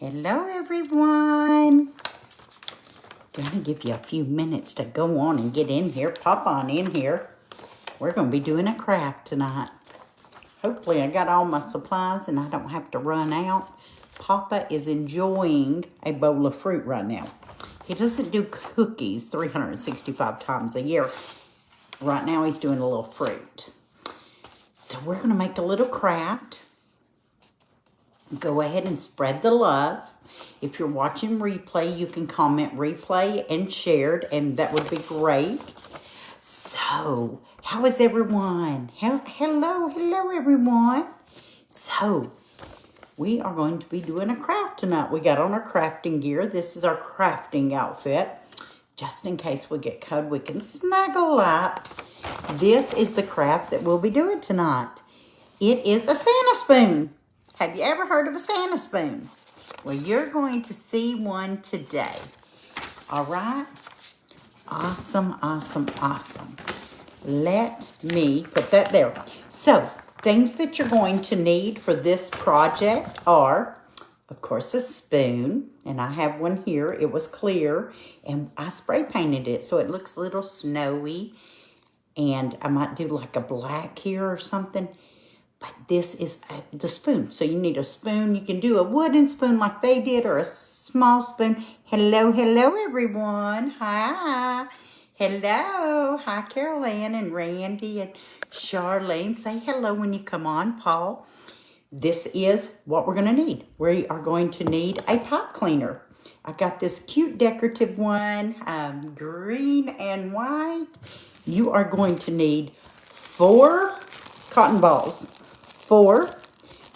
Hello, everyone. Gonna give you a few minutes to go on and get in here. Pop on in here. We're gonna be doing a craft tonight. Hopefully I got all my supplies and I don't have to run out. Papa is enjoying a bowl of fruit right now. He doesn't do cookies 365 times a year. Right now he's doing a little fruit. So we're gonna make a little craft. Go ahead and spread the love. If you're watching replay, you can comment replay and shared, and that would be great. So, how is everyone? Hello, everyone. So, we are going to be doing a craft tonight. We got on our crafting gear. This is our crafting outfit. Just in case we get cold, we can snuggle up. This is the craft that we'll be doing tonight. It is a Santa spoon. Have you ever heard of a Santa spoon? Well, you're going to see one today. All right? Awesome. Let me put that there. So, things that you're going to need for this project are, of course, a spoon. And I have one here. It was clear. And I spray painted it so it looks a little snowy. And I might do like a black here or something. But this is the spoon. So you need a spoon. You can do a wooden spoon like they did or a small spoon. Hello, everyone. Hi. Hello. Hi, Carol Ann and Randy and Charlene. Say hello when you come on, Paul. This is what we're going to need. We are going to need a pipe cleaner. I got this cute decorative one, green and white. You are going to need 4 cotton balls. 4,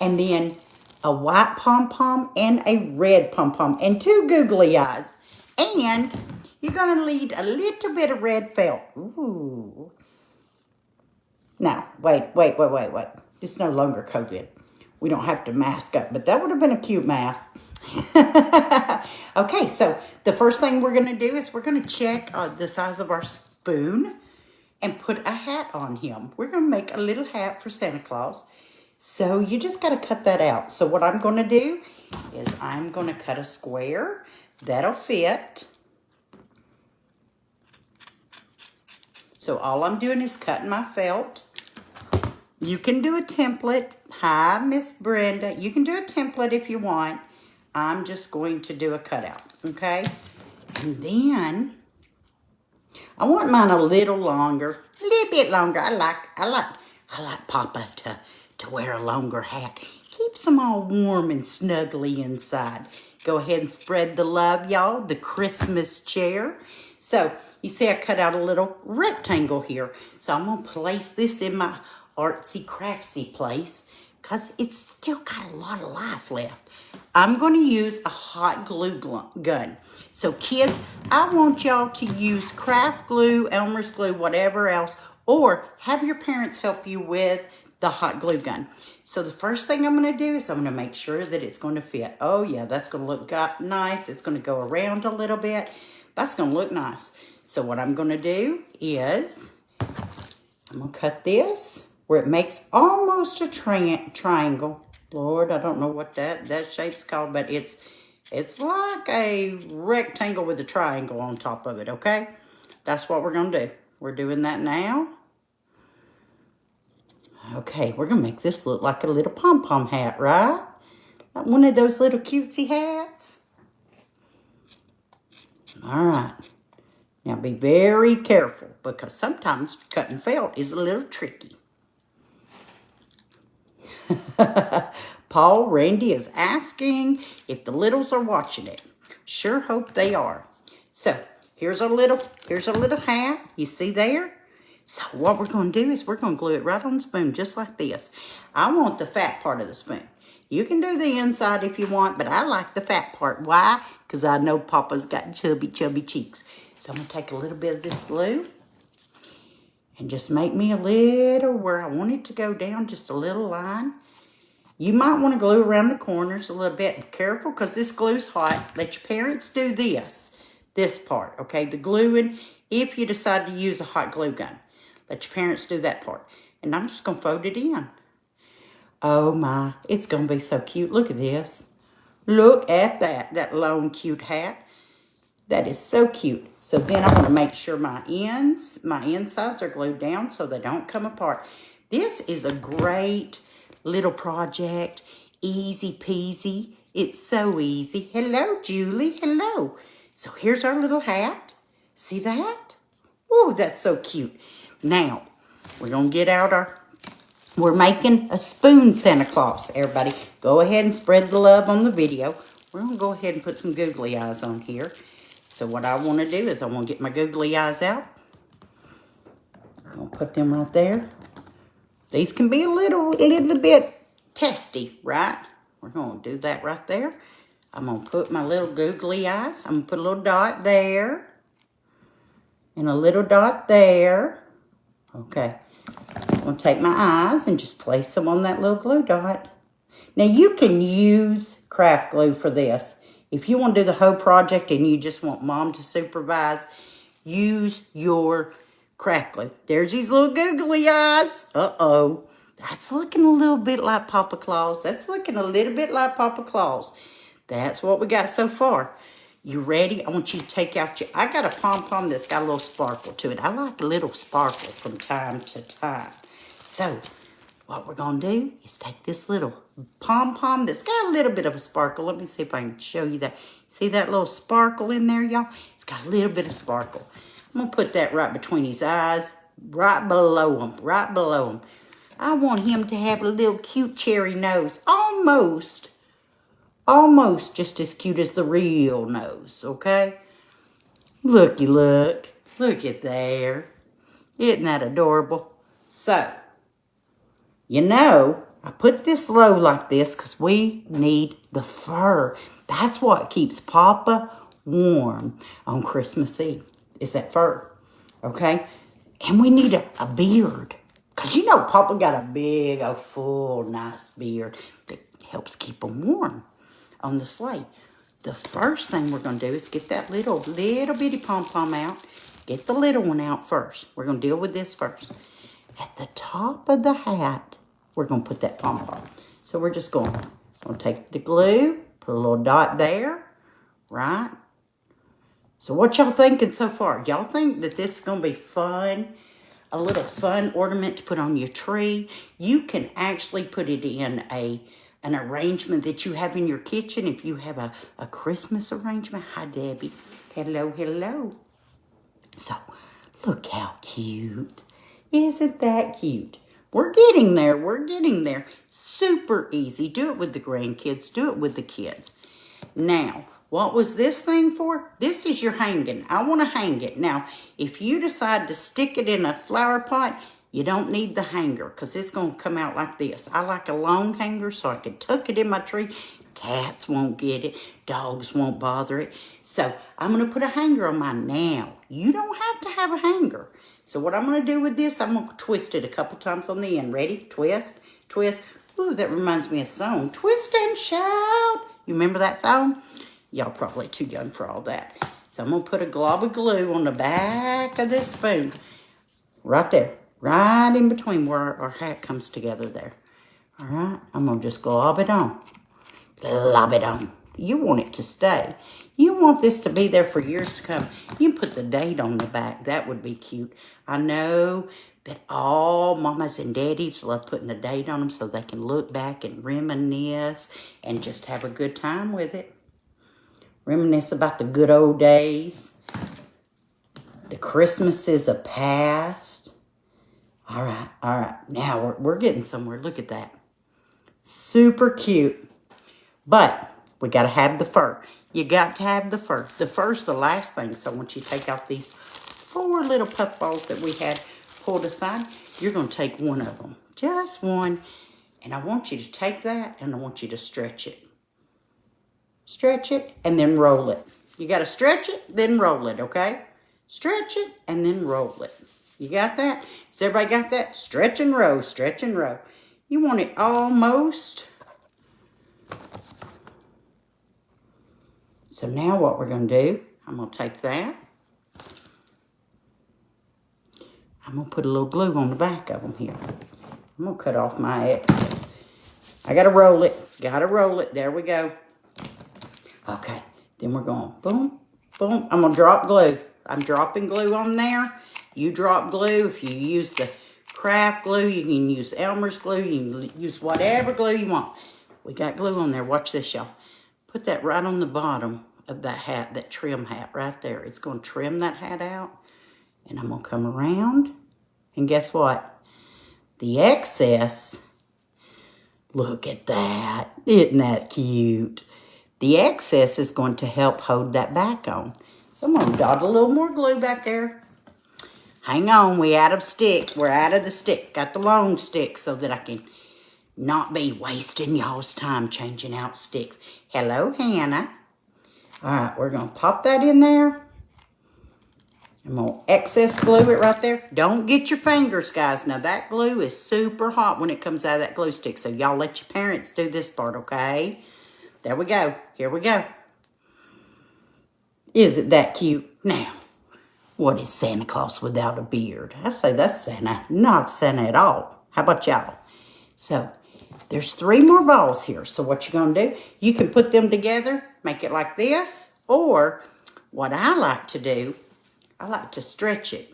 and then a white pom-pom and a red pom-pom and 2 googly eyes. And you're going to need a little bit of red felt. Ooh. Now, wait. It's no longer COVID. We don't have to mask up, but that would have been a cute mask. Okay, so the first thing we're going to do is we're going to check the size of our spoon and put a hat on him. We're going to make a little hat for Santa Claus. So you just got to cut that out. So what I'm going to do is I'm going to cut a square that'll fit. So all I'm doing is cutting my felt. You can do a template. Hi, Miss Brenda. You can do a template if you want. I'm just going to do a cutout, okay? And then I want mine a little longer, a little bit longer. I like Papa to wear a longer hat. Keeps them all warm and snuggly inside. Go ahead and spread the love, y'all. The Christmas chair. So, you see I cut out a little rectangle here. So, I'm going to place this in my artsy craftsy place because it's still got a lot of life left. I'm going to use a hot glue gun. So, kids, I want y'all to use craft glue, Elmer's glue, whatever else, or have your parents help you with the hot glue gun. So the first thing I'm going to do is I'm going to make sure that it's going to fit. Oh yeah, that's going to look nice. It's going to go around a little bit. That's going to look nice. So what I'm going to do is I'm going to cut this where it makes almost a triangle. Lord, I don't know what that shape's called, but it's like a rectangle with a triangle on top of it, okay? That's what we're going to do. We're doing that now. Okay, we're going to make this look like a little pom-pom hat, right? Like one of those little cutesy hats. All right. Now be very careful because sometimes cutting felt is a little tricky. Paul, Randy is asking if the littles are watching it. Sure hope they are. So, here's a little hat. You see there? So what we're going to do is we're going to glue it right on the spoon just like this. I want the fat part of the spoon. You can do the inside if you want, but I like the fat part. Why? Because I know Papa's got chubby cheeks. So I'm going to take a little bit of this glue and just make me a little where I want it to go down, just a little line. You might want to glue around the corners a little bit. Be careful because this glue's hot. Let your parents do this part, okay? The gluing, if you decide to use a hot glue gun. Let your parents do that part. And I'm just going to fold it in. Oh my, it's going to be so cute. Look at this. Look at that. That long, cute hat. That is so cute. So then I want to make sure my insides are glued down so they don't come apart. This is a great little project. Easy peasy. It's so easy. Hello, Julie. Hello. So here's our little hat. See that? Oh, that's so cute. Now, we're going to get out we're making a spoon Santa Claus. Everybody, go ahead and spread the love on the video. We're going to go ahead and put some googly eyes on here. So what I want to do is I want to get my googly eyes out. I'm going to put them right there. These can be a little bit testy, right? We're going to do that right there. I'm going to put my little googly eyes. I'm going to put a little dot there. And a little dot there. Okay. I'm going to take my eyes and just place them on that little glue dot. Now you can use craft glue for this. If you want to do the whole project and you just want Mom to supervise, use your craft glue. There's these little googly eyes. Uh-oh. That's looking a little bit like Papa Claus. That's looking a little bit like Papa Claus. That's what we got so far. You ready? I want you to take out I got a pom-pom that's got a little sparkle to it. I like a little sparkle from time to time. So, what we're going to do is take this little pom-pom that's got a little bit of a sparkle. Let me see if I can show you that. See that little sparkle in there, y'all? It's got a little bit of sparkle. I'm going to put that right between his eyes, right below him, right below him. I want him to have a little cute cherry nose. Almost just as cute as the real nose, okay? Looky, look. Look at there. Isn't that adorable? So, you know, I put this low like this because we need the fur. That's what keeps Papa warm on Christmas Eve, is that fur, okay? And we need a beard because, you know, Papa got a big, full, nice beard that helps keep him warm on the sleigh. The first thing we're going to do is get that little bitty pom-pom out. Get the little one out first. We're going to deal with this first. At the top of the hat, we're going to put that pom-pom. So we're just going to take the glue, put a little dot there, right? So what y'all thinking so far? Y'all think that this is going to be fun? A little fun ornament to put on your tree? You can actually put it in an arrangement that you have in your kitchen. If you have a Christmas arrangement. Hi, Debbie. Hello, hello. So, look how cute. Isn't that cute? We're getting there. We're getting there. Super easy. Do it with the grandkids. Do it with the kids. Now, what was this thing for? This is your hanging. I want to hang it. Now, if you decide to stick it in a flower pot, you don't need the hanger because it's going to come out like this. I like a long hanger so I can tuck it in my tree. Cats won't get it. Dogs won't bother it. So I'm going to put a hanger on mine. Now, you don't have to have a hanger. So what I'm going to do with this, I'm going to twist it a couple times on the end. Ready? Twist, twist. Ooh, that reminds me of a song. Twist and shout. You remember that song? Y'all probably too young for all that. So I'm going to put a glob of glue on the back of this spoon. Right there. Right in between where our hat comes together there. All right, I'm going to just glob it on. Glob it on. You want it to stay. You want this to be there for years to come. You can put the date on the back. That would be cute. I know that all mamas and daddies love putting the date on them so they can look back and reminisce and just have a good time with it. Reminisce about the good old days. The Christmases of past. All right. Now we're getting somewhere. Look at that. Super cute. But we got to have the fur. You got to have the fur. The fur's the last thing. So once you take out these 4 little puffballs that we had pulled aside, you're going to take one of them. Just one. And I want you to take that and I want you to stretch it. Stretch it and then roll it. You got to stretch it, then roll it, okay? Stretch it and then roll it. You got that? Has everybody got that? Stretch and row, stretch and row. You want it almost. So now what we're going to do, I'm going to take that. I'm going to put a little glue on the back of them here. I'm going to cut off my excess. I got to roll it. Got to roll it. There we go. Okay, then we're going boom, boom. I'm going to drop glue. I'm dropping glue on there. You drop glue. If you use the craft glue, you can use Elmer's glue. You can use whatever glue you want. We got glue on there. Watch this, y'all. Put that right on the bottom of that hat, that trim hat right there. It's going to trim that hat out. And I'm going to come around. And guess what? The excess, look at that. Isn't that cute? The excess is going to help hold that back on. So I'm going to dot a little more glue back there. Hang on, we out of stick. We're out of the stick. Got the long stick so that I can not be wasting y'all's time changing out sticks. Hello, Hannah. All right, we're going to pop that in there. I'm going to excess glue it right there. Don't get your fingers, guys. Now, that glue is super hot when it comes out of that glue stick. So, y'all let your parents do this part, okay? There we go. Here we go. Isn't that cute? Now, what is Santa Claus without a beard? I say that's Santa, not Santa at all. How about y'all? So, there's 3 more balls here. So, what you're going to do, you can put them together, make it like this, or what I like to do, I like to stretch it.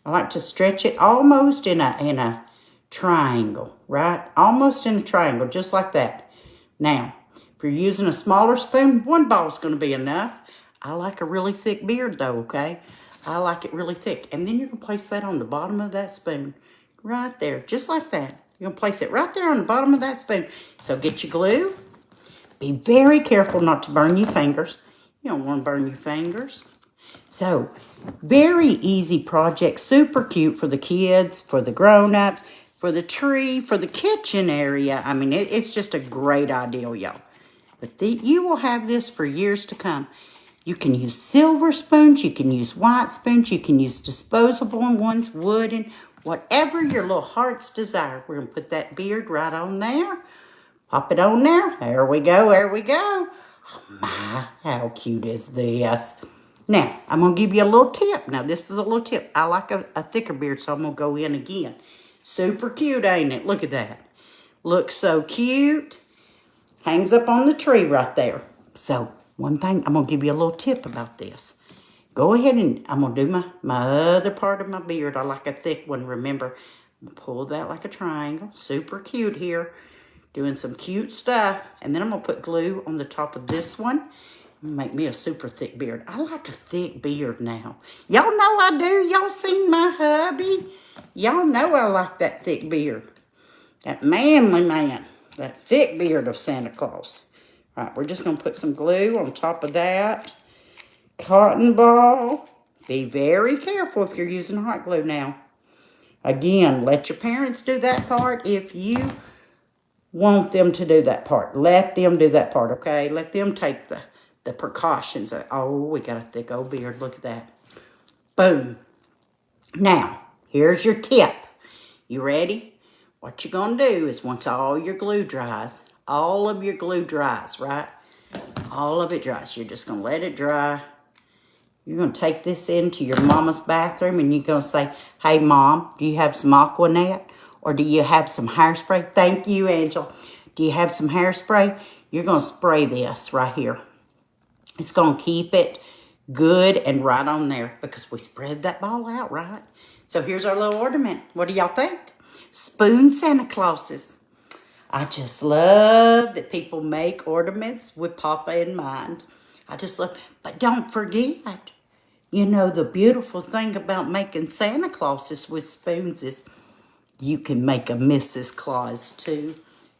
I like to stretch it almost in a triangle, right? Almost in a triangle, just like that. Now, if you're using a smaller spoon, 1 ball is going to be enough. I like a really thick beard, though, okay? I like it really thick. And then you can place that on the bottom of that spoon, right there, just like that. You're going to place it right there on the bottom of that spoon. So get your glue. Be very careful not to burn your fingers. You don't want to burn your fingers. So, very easy project, super cute for the kids, for the grown-ups, for the tree, for the kitchen area. I mean, it's just a great idea, y'all. But you will have this for years to come. You can use silver spoons, you can use white spoons, you can use disposable ones, wooden, whatever your little heart's desire. We're going to put that beard right on there. Pop it on there. There we go, there we go. Oh my, how cute is this? Now, I'm going to give you a little tip. Now, this is a little tip. I like a thicker beard, so I'm going to go in again. Super cute, ain't it? Look at that. Looks so cute. Hangs up on the tree right there. So, one thing, I'm going to give you a little tip about this. Go ahead and I'm going to do my other part of my beard. I like a thick one, remember. I'm going to pull that like a triangle. Super cute here. Doing some cute stuff. And then I'm going to put glue on the top of this one. Make me a super thick beard. I like a thick beard now. Y'all know I do. Y'all seen my hubby. Y'all know I like that thick beard. That manly man. That thick beard of Santa Claus. All right, we're just going to put some glue on top of that. Cotton ball. Be very careful if you're using hot glue now. Again, let your parents do that part if you want them to do that part. Let them do that part, okay? Let them take the precautions. Oh, we got a thick old beard. Look at that. Boom. Now, here's your tip. You ready? What you're going to do is once all your glue dries, all of your glue dries, right? All of it dries. You're just going to let it dry. You're going to take this into your mama's bathroom and you're going to say, hey, Mom, do you have some Aquanet? Or do you have some hairspray? Thank you, Angel. Do you have some hairspray? You're going to spray this right here. It's going to keep it good and right on there because we spread that ball out, right? So here's our little ornament. What do y'all think? Spoon Santa Clauses. I just love that people make ornaments with Papa in mind. I just love, but don't forget, you know, the beautiful thing about making Santa Clauses with spoons is you can make a Mrs. Claus too.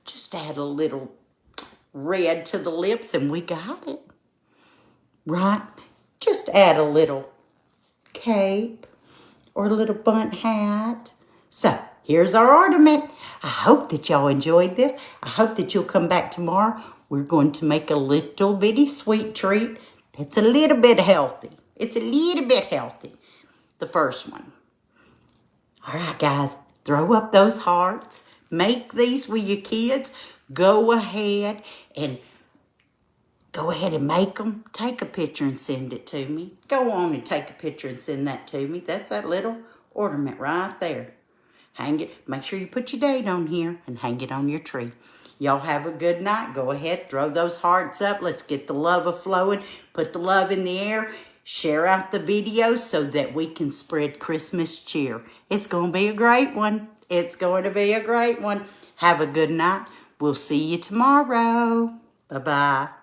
Just add a little red to the lips and we got it. Right? Just add a little cape or a little bunt hat. So, here's our ornament. I hope that y'all enjoyed this. I hope that you'll come back tomorrow. We're going to make a little bitty sweet treat that's a little bit healthy. It's a little bit healthy. The first one. All right, guys. Throw up those hearts. Make these with your kids. Go ahead and make them. Take a picture and send it to me. Go on and take a picture and send that to me. That's that little ornament right there. Hang it. Make sure you put your date on here and hang it on your tree. Y'all have a good night. Go ahead, throw those hearts up. Let's get the love a-flowing. Put the love in the air. Share out the video so that we can spread Christmas cheer. It's going to be a great one. It's going to be a great one. Have a good night. We'll see you tomorrow. Bye-bye.